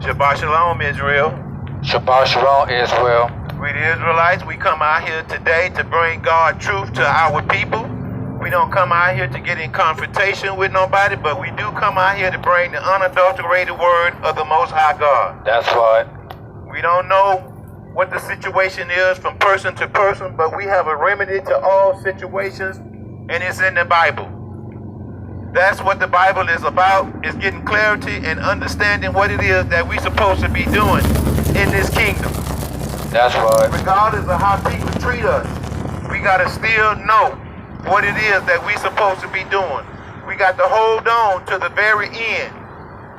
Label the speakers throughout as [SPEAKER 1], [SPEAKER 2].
[SPEAKER 1] Shabbat Shalom, Israel.
[SPEAKER 2] Shabbat Shalom, Israel.
[SPEAKER 1] We the Israelites, we come out here today to bring God truth to our people. We don't come out here to get in confrontation with nobody, but we do come out here to bring the unadulterated word of the Most High God.
[SPEAKER 2] That's right.
[SPEAKER 1] We don't know what the situation is from person to person, but we have a remedy to all situations, and it's in the Bible. That's what the Bible is about, is getting clarity and understanding what it is that we're supposed to be doing in this kingdom.
[SPEAKER 2] That's right.
[SPEAKER 1] Regardless of how people treat us, we got to still know what it is that we're supposed to be doing. We got to hold on to the very end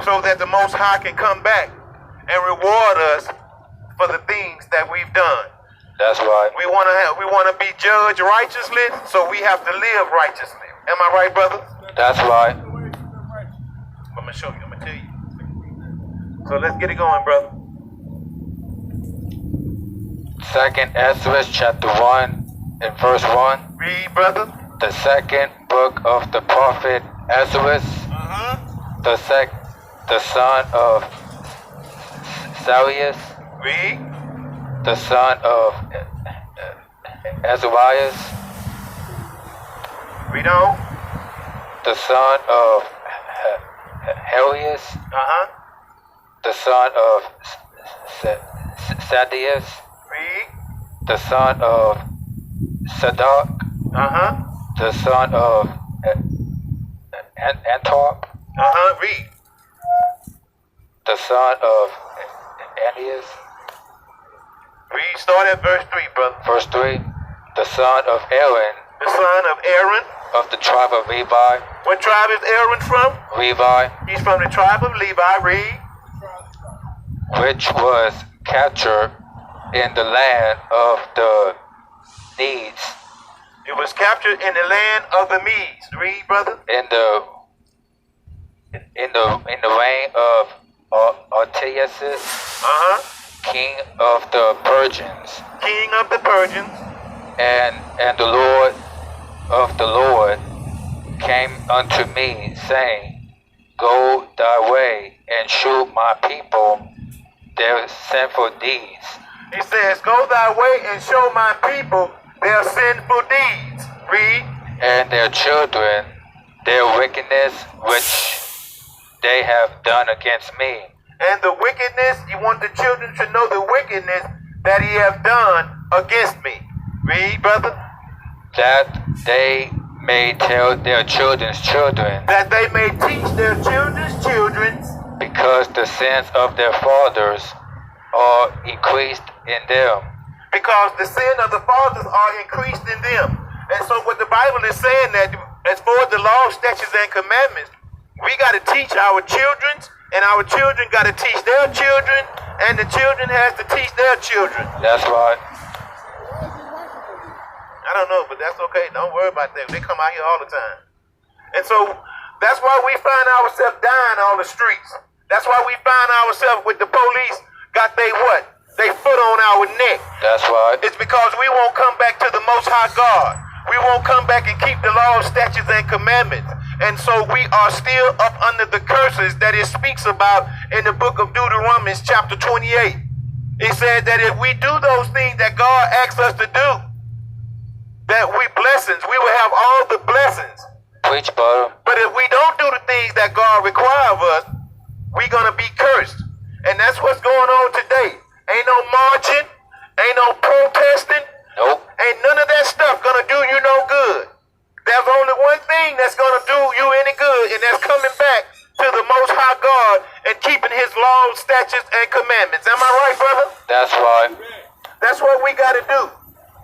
[SPEAKER 1] so that the Most High can come back and reward us for the things that we've done.
[SPEAKER 2] That's right.
[SPEAKER 1] We want to be judged righteously, so we have to live righteously. Am I right, brother?
[SPEAKER 2] That's right.
[SPEAKER 1] I'm going to show you. I'm going to tell you. So let's get it going, brother.
[SPEAKER 2] 2nd Ezra chapter 1 and verse 1.
[SPEAKER 1] Read, brother.
[SPEAKER 2] The second book of the prophet Ezra, the son of Sarius,
[SPEAKER 1] Read.
[SPEAKER 2] the son of Azarias,
[SPEAKER 1] Read on.
[SPEAKER 2] the son of Helius, the son of Sadius,
[SPEAKER 1] Read.
[SPEAKER 2] the son of Sadok, the son of Antop,
[SPEAKER 1] Read.
[SPEAKER 2] the son of Anias.
[SPEAKER 1] Read. Start at verse 3, brother.
[SPEAKER 2] Verse 3, the son of Aaron,
[SPEAKER 1] The son of Aaron.
[SPEAKER 2] of the tribe of Levi.
[SPEAKER 1] What tribe is Aaron from?
[SPEAKER 2] Levi,
[SPEAKER 1] He's from the tribe of Levi. Read.
[SPEAKER 2] which was captured in the land of the Medes,
[SPEAKER 1] It was captured in the land of the Medes. Read, brother.
[SPEAKER 2] in the reign of Artaxerxes, king of the Persians,
[SPEAKER 1] King of the Persians.
[SPEAKER 2] and the Lord of the Lord came unto me, saying, Go thy way and shew my people their sinful deeds,
[SPEAKER 1] He says, Go thy way and show my people their sinful deeds. Read.
[SPEAKER 2] and their children their wickedness which they have done against me,
[SPEAKER 1] And the wickedness, you want the children to know the wickedness that he have done against me. Read, brother.
[SPEAKER 2] that they may tell their children's children,
[SPEAKER 1] That they may teach their children's children,
[SPEAKER 2] because the sins of their fathers are increased in them.
[SPEAKER 1] because the sin of the fathers are increased in them. And so what the Bible is saying, that as far as the law, statutes, and commandments, we got to teach our children, and our children got to teach their children, and the children has to teach their children.
[SPEAKER 2] That's right.
[SPEAKER 1] I don't know, but that's okay. Don't worry about that. They come out here all the time. And so that's why we find ourselves dying on the streets. That's why we find ourselves with the police got they what? They foot on our neck.
[SPEAKER 2] That's right.
[SPEAKER 1] It's because we won't come back to the Most High God. We won't come back and keep the law, statutes, and commandments. And so we are still up under the curses that it speaks about in the book of Deuteronomy chapter 28. It said that if we do those things that God asks us to do, that we blessings, we will have all the blessings.
[SPEAKER 2] Preach, brother.
[SPEAKER 1] But if we don't do the things that God requires of us, we're going to be cursed. And that's what's going on today. Ain't no marching, ain't no protesting,
[SPEAKER 2] Nope.
[SPEAKER 1] ain't none of that stuff going to do you no good. There's only one thing that's going to do you any good, and that's coming back to the Most High God and keeping his laws, statutes, and commandments. Am I right, brother?
[SPEAKER 2] That's right.
[SPEAKER 1] That's what we got to do.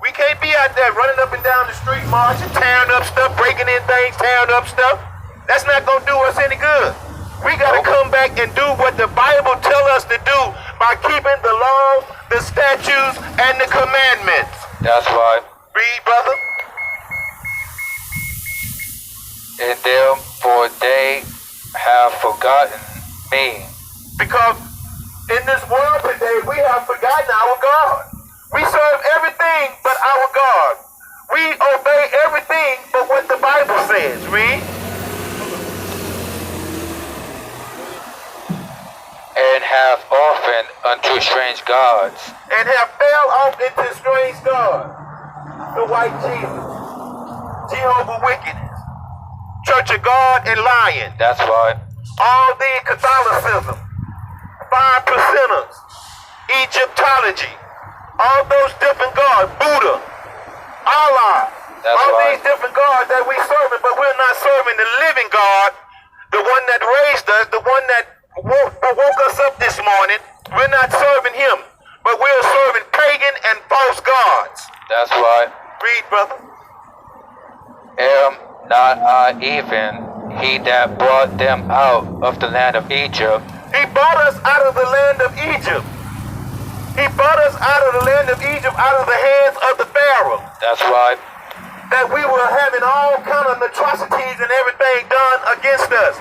[SPEAKER 1] We can't be out there running up and down the street, marching, tearing up stuff, breaking in things, tearing up stuff. That's not going to do us any good. We got to come back and do what the Bible tells us to do by keeping the law, the statutes, and the commandments.
[SPEAKER 2] That's right.
[SPEAKER 1] Read, brother.
[SPEAKER 2] And therefore they have forgotten me.
[SPEAKER 1] Because in this world today, we have forgotten our God. We serve everything but our God. We obey everything but what the Bible says. Read.
[SPEAKER 2] And have often unto strange gods,
[SPEAKER 1] and have fell off into strange gods. The white Jesus, Jehovah Wickedness, Church of God and Lion,
[SPEAKER 2] that's right,
[SPEAKER 1] all the Catholicism, 5%ers, Egyptology, all those different gods, Buddha, Allah,
[SPEAKER 2] That's
[SPEAKER 1] all
[SPEAKER 2] right.
[SPEAKER 1] these different gods that we serving, but we're not serving the living God, the one that raised us, the one that woke us up this morning. We're not serving him, but we're serving pagan and false gods.
[SPEAKER 2] that's right.
[SPEAKER 1] Read, brother.
[SPEAKER 2] Am not I even he that brought them out of the land of Egypt?
[SPEAKER 1] He brought us out of the land of Egypt. He brought us out of the land of Egypt, out of the hands of the Pharaoh.
[SPEAKER 2] That's right,
[SPEAKER 1] That we were having all kind of atrocities and everything done against us.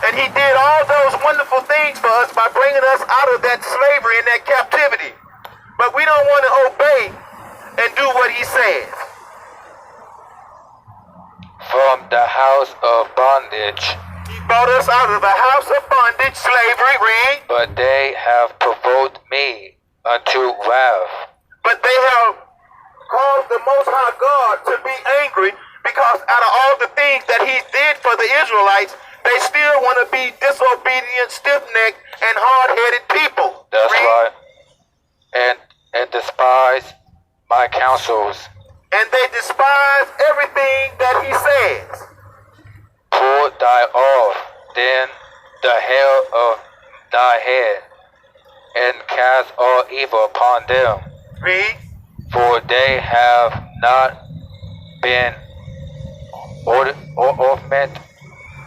[SPEAKER 1] And he did all those wonderful things for us by bringing us out of that slavery and that captivity. But we don't want to obey and do what he says.
[SPEAKER 2] from the house of bondage,
[SPEAKER 1] He brought us out of the house of bondage, slavery, read.
[SPEAKER 2] but they have provoked me unto wrath.
[SPEAKER 1] But they have caused the Most High God to be angry because out of all the things that he did for the Israelites, they still want to be disobedient, stiff-necked, and hard-headed people.
[SPEAKER 2] That's
[SPEAKER 1] Read.
[SPEAKER 2] right. And despise my counsels.
[SPEAKER 1] And they despise everything that he says.
[SPEAKER 2] Pull thy off then the hair of thy head, and cast all evil upon them.
[SPEAKER 1] Read.
[SPEAKER 2] For they have not been obedient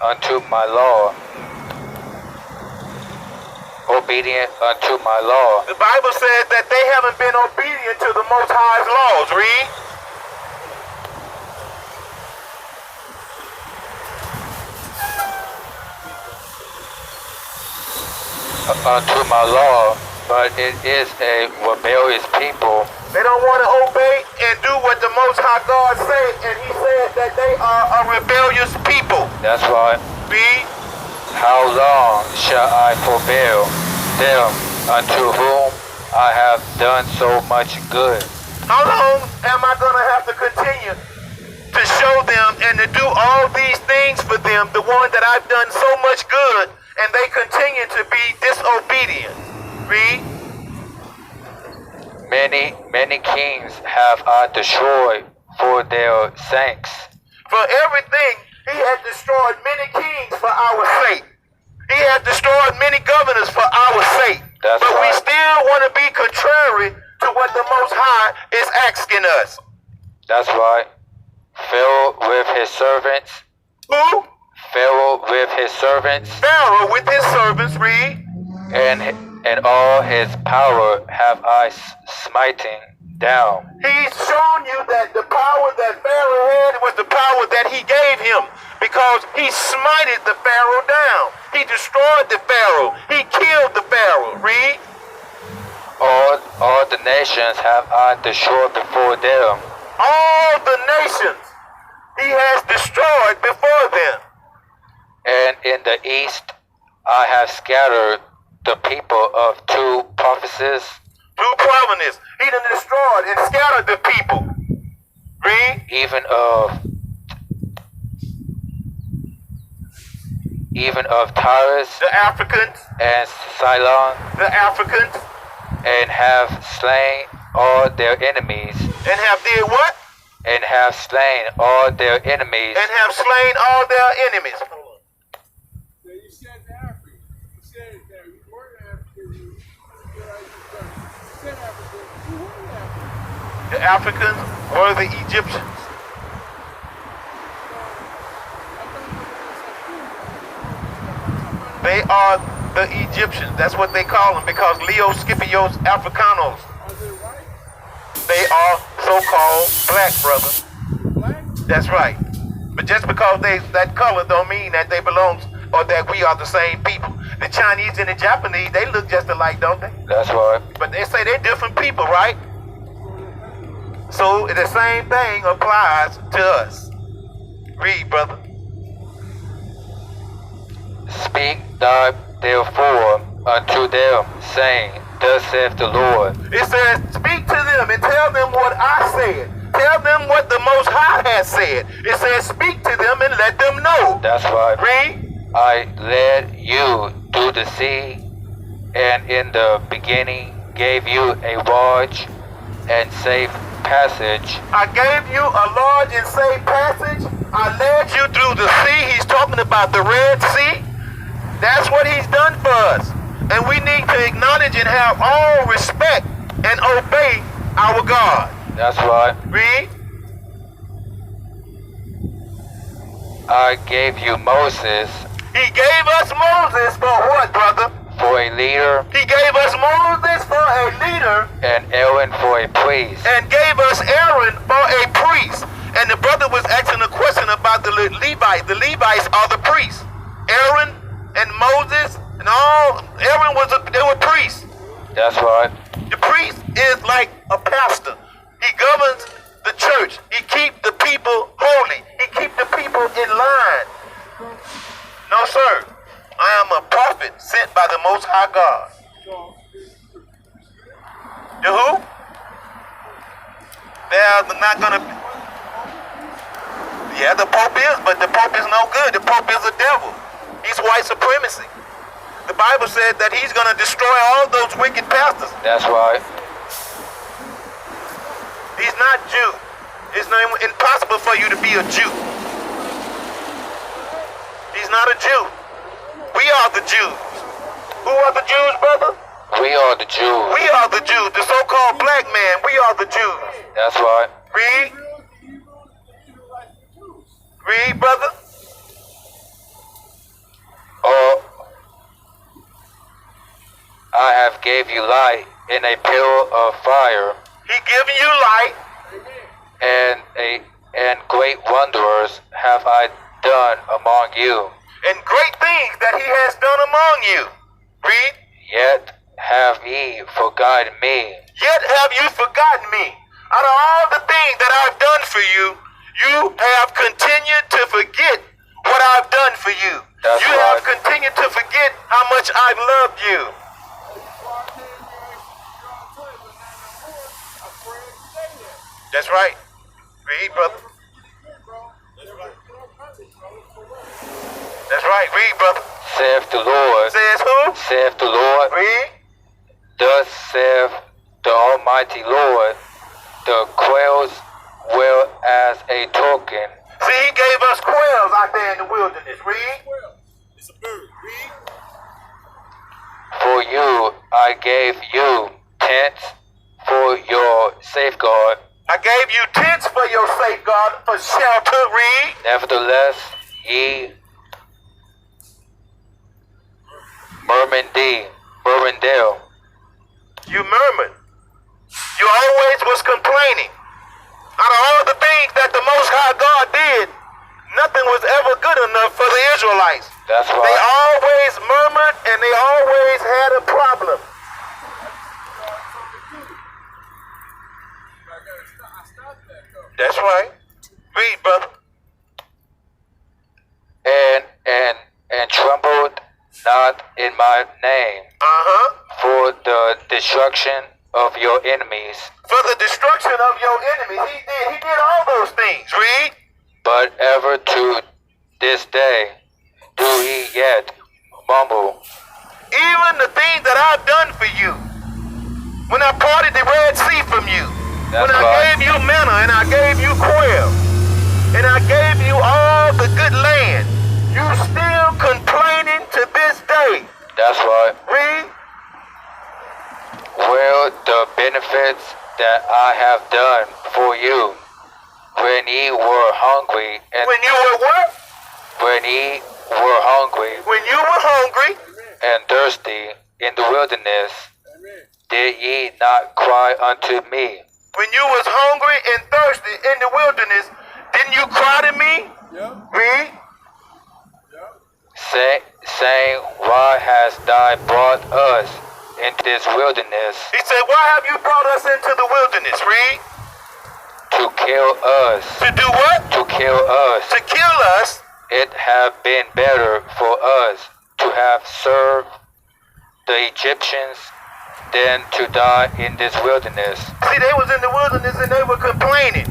[SPEAKER 2] unto my law. Obedient unto my law.
[SPEAKER 1] The Bible says that they haven't been obedient to the Most High's laws. Read.
[SPEAKER 2] Unto my law, but it is a rebellious people.
[SPEAKER 1] They don't want to obey and do what the Most High God said, and he said that they are a rebellious people.
[SPEAKER 2] That's right.
[SPEAKER 1] Read.
[SPEAKER 2] How long shall I forbear them unto whom I have done so much good?
[SPEAKER 1] How long am I going to have to continue to show them and to do all these things for them, the one that I've done so much good, and they continue to be disobedient? Read.
[SPEAKER 2] Many kings have I destroyed for their sakes.
[SPEAKER 1] For everything, he had destroyed many kings for our sake. He had destroyed many governors for our sake.
[SPEAKER 2] That's
[SPEAKER 1] but we
[SPEAKER 2] right.
[SPEAKER 1] still want to be contrary to what the Most High is asking us.
[SPEAKER 2] That's right. Pharaoh with his servants.
[SPEAKER 1] Who?
[SPEAKER 2] Pharaoh with his servants.
[SPEAKER 1] Pharaoh with his servants, read.
[SPEAKER 2] And all his power have I smiting down.
[SPEAKER 1] He's shown you that the power that Pharaoh had was the power that he gave him, because he smited the Pharaoh down. He destroyed the Pharaoh. He killed the Pharaoh. Read.
[SPEAKER 2] All the nations have I destroyed before them.
[SPEAKER 1] All the nations he has destroyed before them.
[SPEAKER 2] And in the east I have scattered the people of two provinces.
[SPEAKER 1] Two provinces. He done destroyed and scattered the people. Read.
[SPEAKER 2] Even of Tyrus
[SPEAKER 1] The Africans.
[SPEAKER 2] and Ceylon,
[SPEAKER 1] The Africans.
[SPEAKER 2] and have slain all their enemies,
[SPEAKER 1] And have did what?
[SPEAKER 2] and have slain all their enemies,
[SPEAKER 1] And have slain all their enemies.
[SPEAKER 3] Yeah, you said Africa. You said it there. You weren't African. You said Africa. You weren't African.
[SPEAKER 1] The Africans were the Egyptians. They are the Egyptians. That's what they call them, because Leo Scipios Africanos.
[SPEAKER 3] Are they white?
[SPEAKER 1] They are so-called black, brother.
[SPEAKER 3] Black?
[SPEAKER 1] That's right. But just because they that color don't mean that they belong or that we are the same people. The Chinese and the Japanese, they look just alike, don't they?
[SPEAKER 2] that's right.
[SPEAKER 1] But they say they're different people, right? So the same thing applies to us. Read, brother.
[SPEAKER 2] Speak thou therefore unto them, saying, Thus saith the Lord.
[SPEAKER 1] It says, speak to them and tell them what I said. Tell them what the Most High has said. It says, speak to them and let them know.
[SPEAKER 2] That's right.
[SPEAKER 1] Read.
[SPEAKER 2] I led you through the sea, and in the beginning gave you a large and safe passage.
[SPEAKER 1] I gave you a large and safe passage. I led you through the sea. He's talking about the Red Sea. That's what he's done for us. And we need to acknowledge and have all respect and obey our God.
[SPEAKER 2] That's right.
[SPEAKER 1] Read.
[SPEAKER 2] I gave you Moses
[SPEAKER 1] He gave us Moses for what, brother?
[SPEAKER 2] for a leader,
[SPEAKER 1] He gave us Moses for a leader
[SPEAKER 2] and Aaron for a priest.
[SPEAKER 1] and gave us Aaron for a priest. And the brother was asking a question about the Levites. The Levites are the priests. Aaron and Moses and all, Aaron they were priests.
[SPEAKER 2] That's right.
[SPEAKER 1] The priest is like a pastor. He governs the church. He keeps the people holy. He keeps the people in line. No, sir. I am a prophet sent by the Most High God. The who? They're not going to... Yeah, the Pope is, but the Pope is no good. The Pope is a devil. He's white supremacy. The Bible said that he's going to destroy all those wicked pastors.
[SPEAKER 2] That's right.
[SPEAKER 1] He's not Jew. It's not impossible for you to be a Jew. He's not a Jew. We are the Jews. Who are the Jews, brother?
[SPEAKER 2] We are the Jews.
[SPEAKER 1] We are the Jews. The so-called black man. We are the Jews.
[SPEAKER 2] That's right.
[SPEAKER 1] Read. Read, brother.
[SPEAKER 2] Oh, I have gave you light in a pillar of fire,
[SPEAKER 1] He giving you light.
[SPEAKER 2] and great wonders have I done among you.
[SPEAKER 1] And great things that he has done among you. Read.
[SPEAKER 2] Yet have ye forgotten me.
[SPEAKER 1] Yet have you forgotten me. Out of all the things that I've done for you, you have continued to forget what I've done for you.
[SPEAKER 2] That's
[SPEAKER 1] You
[SPEAKER 2] right.
[SPEAKER 1] have continued to forget how much I've loved you. That's right. Read, brother. That's right. Read, brother.
[SPEAKER 2] Saith the Lord.
[SPEAKER 1] Says who?
[SPEAKER 2] Saith the Lord.
[SPEAKER 1] Read.
[SPEAKER 2] Thus saith the Almighty Lord, the quails will as a token.
[SPEAKER 1] See, he gave us quails out there in the wilderness. Read.
[SPEAKER 3] It's a bird. Read.
[SPEAKER 2] For you I gave you tents for your safeguard.
[SPEAKER 1] I gave you tents for your safeguard, for shelter. Read.
[SPEAKER 2] Nevertheless, ye murmurred.
[SPEAKER 1] You murmured. You always was complaining. Out of all the things that the Most High God did, nothing was ever good enough for the Israelites.
[SPEAKER 2] That's
[SPEAKER 1] They
[SPEAKER 2] right.
[SPEAKER 1] always murmured and they always had a problem.
[SPEAKER 3] I stopped that though.
[SPEAKER 1] That's right. Read, brother.
[SPEAKER 2] And trembled not in my name for the destruction of your enemies,
[SPEAKER 1] For the destruction of your enemies. He did all those things. Read.
[SPEAKER 2] but ever to this day do ye yet mumble.
[SPEAKER 1] Even the things that I've done for you. When I parted the Red Sea from you.
[SPEAKER 2] That's
[SPEAKER 1] When I
[SPEAKER 2] right.
[SPEAKER 1] gave you manna and I gave you quail. And I gave you all the good land. You still complaining to this day.
[SPEAKER 2] That's right.
[SPEAKER 1] Read.
[SPEAKER 2] Well, the benefits that I have done for you when ye were hungry and
[SPEAKER 1] When you were what?
[SPEAKER 2] when ye were hungry
[SPEAKER 1] When you were hungry.
[SPEAKER 2] and thirsty in the wilderness,
[SPEAKER 3] Amen.
[SPEAKER 2] did ye not cry unto me?
[SPEAKER 1] When you was hungry and thirsty in the wilderness, didn't you cry to me?
[SPEAKER 3] Yep.
[SPEAKER 1] Read.
[SPEAKER 3] Yep.
[SPEAKER 2] Saying, why hast thou brought us into this wilderness
[SPEAKER 1] He said, why have you brought us into the wilderness? Read.
[SPEAKER 2] to kill us?
[SPEAKER 1] To do what?
[SPEAKER 2] To kill us.
[SPEAKER 1] To kill us.
[SPEAKER 2] It have been better for us to have served the Egyptians than to die in this wilderness.
[SPEAKER 1] See, they was in the wilderness and they were complaining.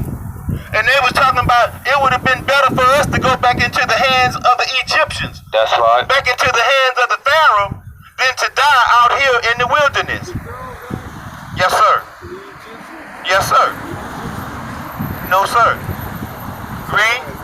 [SPEAKER 1] And they was talking about it would have been better for us to go back into the hands of the Egyptians.
[SPEAKER 2] That's right.
[SPEAKER 1] Back into the hands of the Pharaoh than to die out here in the wilderness. Yes, sir. Yes, sir. No, sir. Read.